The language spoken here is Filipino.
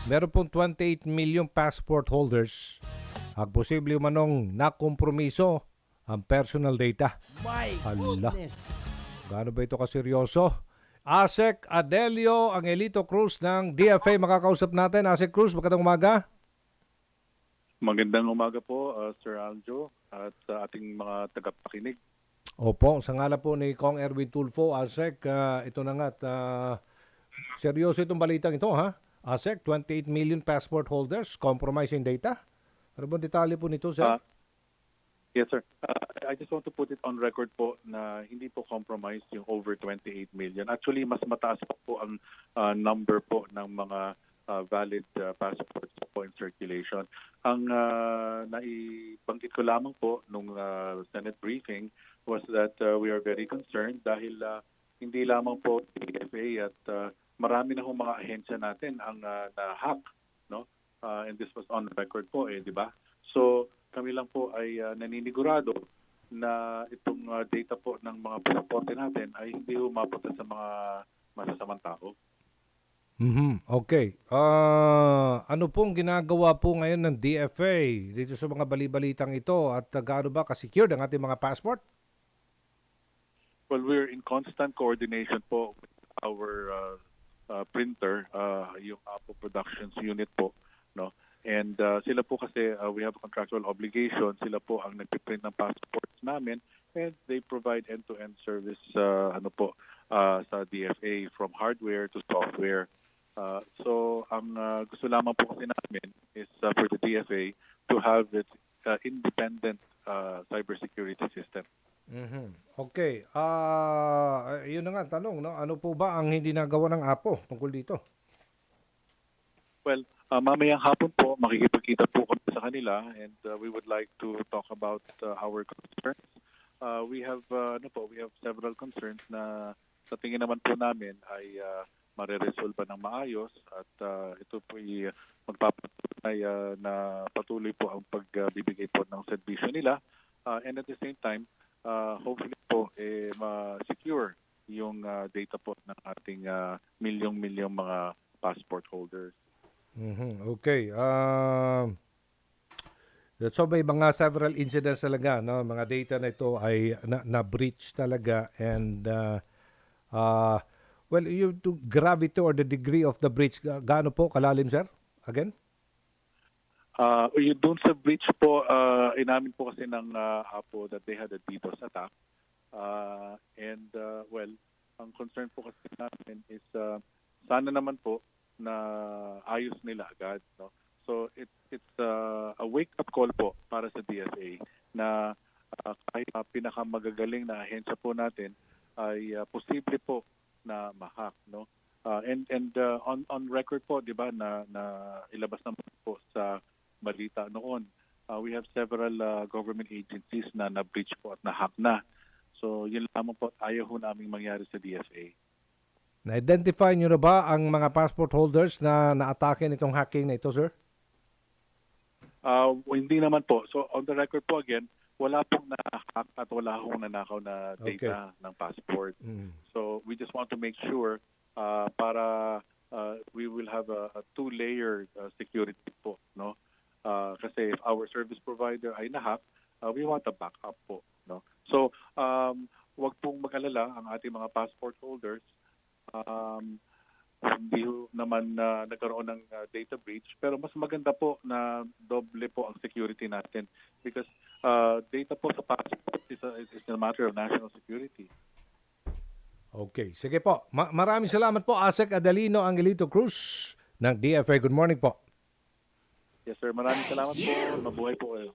meron pong 28 million passport holders. Ang posible manong nakompromiso ang personal data. My Hala, goodness! gaano ba ito kaseryoso? Asek Adelio Angelito Cruz ng DFA makakausap natin. Asek Cruz, magandang umaga. Magandang umaga po, Sir Aljo, at sa ating mga tagapakinig. Opo, sa ngala po ni Kong Erwin Tulfo, Asek, ito na nga, seryoso itong balitang ito, ha? Asek, 28 million passport holders, compromising data. Ano bang detalye po nito, sir? Yes, sir. I just want to put it on record po na hindi po compromised yung over 28 million. Actually, mas mataas pa po ang number po ng mga valid passports po in circulation. Ang naibanggit ko lamang po nung Senate briefing was that we are very concerned dahil hindi lamang po DFA at marami na hong mga ahensya natin ang na-hack, no? And this was on record po, di ba? So kami lang po ay naninigurado na itong data po ng mga pasaporte natin ay hindi mapunta sa mga masasamang tao. Okay. Ano pong ginagawa po ngayon ng DFA dito sa mga balibalitang ito at gaano ba ka-secured ang ating mga passport? Well, we're in constant coordination po with our printer, yung Apple Productions unit po, no? And sila po kasi we have a contractual obligation, sila po ang nagpiprint ng passports namin and they provide end-to-end service sa DFA from hardware to software. So ang gusto lamang po kasi namin is for the DFA to have its independent cybersecurity system. Okay. Yun na nga tanong, no? Ano po ba ang hindi nagawa ng Apo tungkol dito? Well, mamayang hapon po makikipagkita po kami sa kanila and we would like to talk about our concerns. We have several concerns na sa tingin naman po namin ay mareresolve ng maayos at ito po ay magpapatunay na patuloy po ang pagbibigay po ng serbisyo nila and at the same time hopefully po ma-secure yung data po ng ating milyong-milyong mga passport holders. Okay. So may mga several incidents talaga, no? Mga data na ito ay na-breach talaga and well, yung gravity or the degree of the breach, gaano po kalalim, sir? Again? Yung doon sa breach po, inamin po kasi ng Apo that they had a DDoS attack. Well, ang concern po kasi namin is sana naman po na ayos nila agad, no? So it's a wake-up call po para sa DFA na kahit pinakamagagaling na ahensya po natin ay posible po na ma-hack, no? On record po, 'di ba, na ilabas naman po sa balita noon. We have several government agencies na na-breach po at na-hack na. So yun lamang po ayaw ho naming mangyari sa DFA. Na-identify nyo na ba ang mga passport holders na na-atake nitong hacking na ito, sir? Hindi naman po. So on the record po again, wala pong na-hack at wala hong nanakaw na data ng passport. So we just want to make sure para we will have a two-layer security po, no? Kasi if our service provider ay na-hack, we want a backup po, no? So wag pong mag-alala ang ating mga passport holders. Hindi naman nagkaroon ng data breach, pero mas maganda po na doble po ang security natin because data po sa passport is a matter of national security. Okay, sige po. Maraming salamat po, Asek Adelino Angelito Cruz ng DFA. Good morning po. Yes sir, maraming salamat po. Mabuhay po kayo.